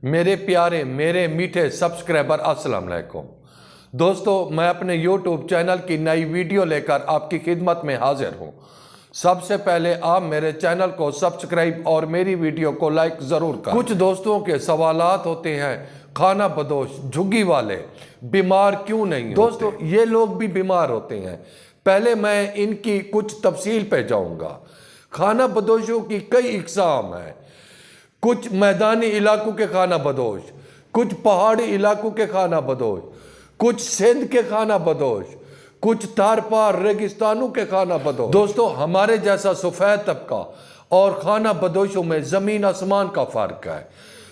मेरे प्यारे मेरे मीठे सब्सक्राइबर अस्सलाम वालेकुम। दोस्तों, मैं अपने YouTube चैनल की नई वीडियो लेकर आपकी खिदमत में हाजिर हूँ। सबसे पहले आप मेरे चैनल को सब्सक्राइब और मेरी वीडियो को लाइक ज़रूर करें। कुछ दोस्तों के सवालात होते हैं, खाना बदोश झुग्गी वाले बीमार क्यों नहीं दोस्तों होते? ये लोग भी बीमार होते हैं। पहले मैं इनकी कुछ तफसील पे जाऊँगा। खाना बदोशों की कई इकसाम हैं। कुछ मैदानी इलाकों के खाना बदोश, कुछ पहाड़ी इलाकों के खाना बदोश, कुछ सिंध के खाना बदोश, कुछ तार पार रेगिस्तानों के खाना बदोश। दोस्तों, हमारे जैसा सफ़ेद तबका और खाना बदोशों में ज़मीन आसमान का फ़र्क है।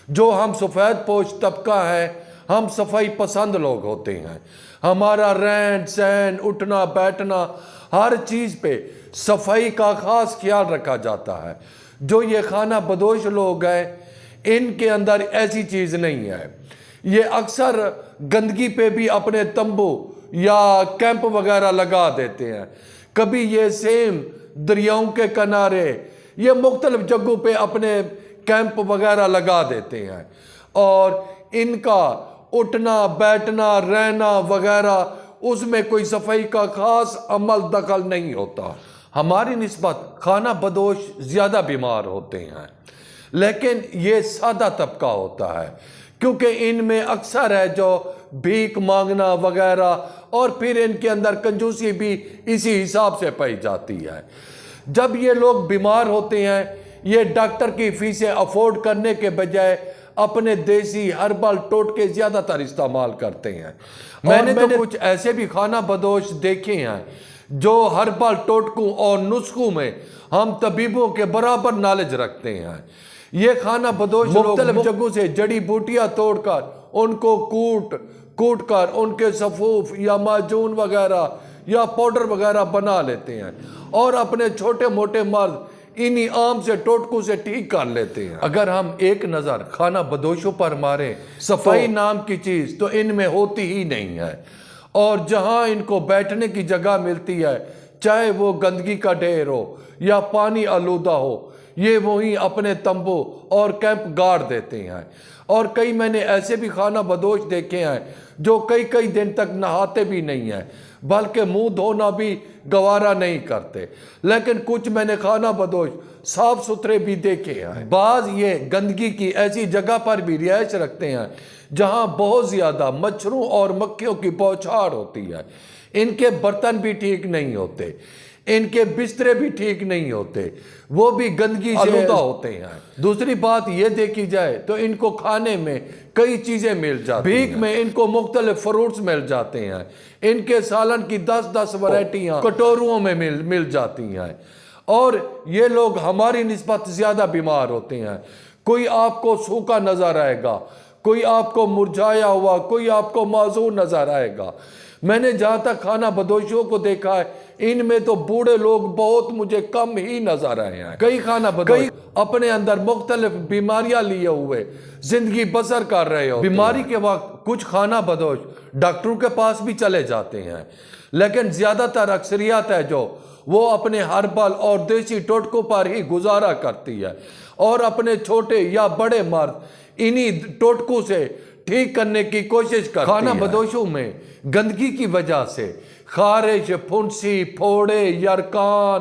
जो हम सफ़ेद पोश तबका है, हम सफाई पसंद लोग होते हैं। हमारा रहन सहन, उठना बैठना, हर चीज़ पे सफाई का ख़ास ख्याल रखा जाता है। जो ये खाना बदोश लोग हैं, इनके अंदर ऐसी चीज़ नहीं है। ये अक्सर गंदगी पे भी अपने तंबू या कैंप वगैरह लगा देते हैं। कभी ये सेम दरियाओं के किनारे, ये मुख्तलिफ जगहों पे अपने कैंप वगैरह लगा देते हैं और इनका उठना बैठना रहना वगैरह, उसमें कोई सफाई का ख़ास अमल दखल नहीं होता। हमारी निस्बत खाना बदोश ज़्यादा बीमार होते हैं, लेकिन ये सादा तबका होता है क्योंकि इनमें अक्सर है जो भीख मांगना वगैरह, और फिर इनके अंदर कंजूसी भी इसी हिसाब से पाई जाती है। जब ये लोग बीमार होते हैं, ये डॉक्टर की फीसें अफोर्ड करने के बजाय अपने देसी हर्बल टोटके ज़्यादातर इस्तेमाल करते हैं। मैंने तो कुछ ऐसे भी खाना बदोश देखे हैं जो हर्बल टोटकों और नुस्खों में हम तबीबों के बराबर नॉलेज रखते हैं। ये खाना बदोश मुख्तलिफ जगहों से जड़ी बूटियां तोड़कर उनको कूट कर उनके सफूफ या माजून वगैरह या पाउडर वगैरह बना लेते हैं और अपने छोटे मोटे मर्ज इन्हीं आम से टोटकों से ठीक कर लेते हैं। अगर हम एक नज़र खाना बदोशों पर मारें, सफाई नाम की चीज़ तो इनमें होती ही नहीं है। और जहां इनको बैठने की जगह मिलती है, चाहे वो गंदगी का ढेर हो या पानी आलूदा हो, ये वहीं अपने तंबू और कैंप गाड़ देते हैं। और कई मैंने ऐसे भी खाना बदोश देखे हैं जो कई कई दिन तक नहाते भी नहीं हैं, बल्कि मुंह धोना भी गवारा नहीं करते। लेकिन कुछ मैंने खाना बदोश साफ सुथरे भी देखे हैं। बाज ये गंदगी की ऐसी जगह पर भी रिहाइश रखते हैं जहां बहुत ज़्यादा मच्छरों और मक्खियों की बौछार होती है। इनके बर्तन भी ठीक नहीं होते, इनके बिस्तरे भी ठीक नहीं होते, वो भी गंदगी से आलूदा होते हैं। दूसरी बात ये देखी जाए तो इनको खाने में कई चीज़ें मिल जाती हैं। भीख में इनको मुख्तलिफ फ्रूट्स मिल जाते हैं। इनके सालन की 10-10 वैरायटियाँ कटोरों में मिल जाती हैं। और ये लोग हमारी निस्बत ज़्यादा बीमार होते हैं। कोई आपको सूखा नज़र आएगा, कोई आपको मुरझाया हुआ, कोई आपको माजूर नज़र आएगा। मैंने जहाँ तक खाना बदोशियों को देखा है, इनमें तो बूढ़े लोग बहुत मुझे कम ही नजर आए हैं। कई खाना बदोश अपने अंदर मुख्तलिफ बीमारियां लिए हुए जिंदगी बसर कर रहे हो। बीमारी के वक्त कुछ खाना बदोश डॉक्टरों के पास भी चले जाते हैं, लेकिन ज़्यादातर अक्सरियत है जो वो अपने हर्बल और देसी टोटकों पर ही गुजारा करती है और अपने छोटे या बड़े मर्द इन्हीं टोटकों से ठीक करने की कोशिश करती है। खाना बदोशों में गंदगी की वजह से खारिश, फुंसी, फोड़े, यरकान,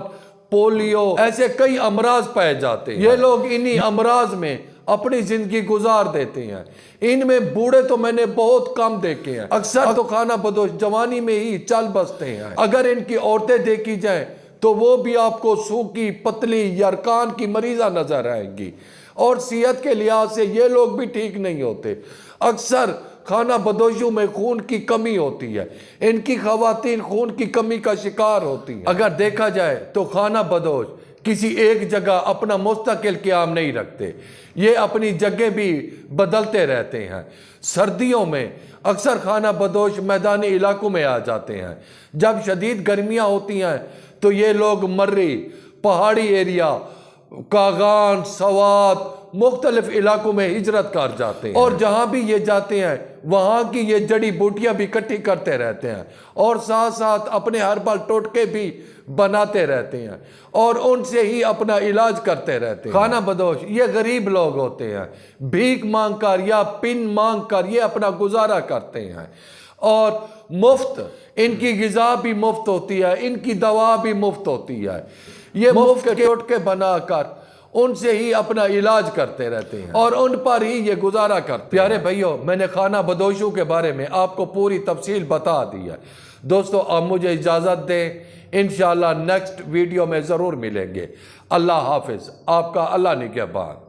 पोलियो ऐसे कई अमराज पाए जाते हैं। ये लोग इन्हीं अमराज में अपनी जिंदगी गुजार देते हैं। इनमें बूढ़े तो मैंने बहुत कम देखे हैं। अक्सर तो खाना बदोश जवानी में ही चल बसते हैं। अगर इनकी औरतें देखी जाएं तो वो भी आपको सूखी पतली यरकान की मरीजा नजर आएंगी और सेहत के लिहाज से ये लोग भी ठीक नहीं होते। अक्सर खाना बदोशों में खून की कमी होती है। इनकी खवातीन खून की कमी का शिकार होती हैं। अगर देखा जाए तो खाना बदोश किसी एक जगह अपना मुस्तकिल क़याम नहीं रखते। ये अपनी जगह भी बदलते रहते हैं। सर्दियों में अक्सर खाना बदोश मैदानी इलाकों में आ जाते हैं। जब शदीद गर्मियाँ होती हैं तो ये लोग मर्री, पहाड़ी एरिया, कागान, सवात, मुख्तलिफ इलाकों में हिजरत कर जाते हैं और जहाँ भी ये जाते हैं वहाँ की ये जड़ी बूटियाँ भी इकट्ठी करते रहते हैं और साथ साथ अपने हर्बल टोटके भी बनाते रहते हैं और उनसे ही अपना इलाज करते रहते हैं। खाना बदोश ये गरीब लोग होते हैं, भीख मांग कर या पिन मांग कर ये अपना गुजारा करते हैं और मुफ्त इनकी गिज़ा भी मुफ्त होती है, इनकी दवा भी मुफ्त होती है। ये मुफ्त के टोटके बनाकर उनसे ही अपना इलाज करते रहते हैं और उन पर ही ये गुजारा करते हैं। प्यारे भाइयों, मैंने खाना बदोशों के बारे में आपको पूरी तफसील बता दी है। दोस्तों आप मुझे इजाज़त दें, इंशाअल्लाह नेक्स्ट वीडियो में ज़रूर मिलेंगे। अल्लाह हाफिज़, आपका अल्लाह निगहबान।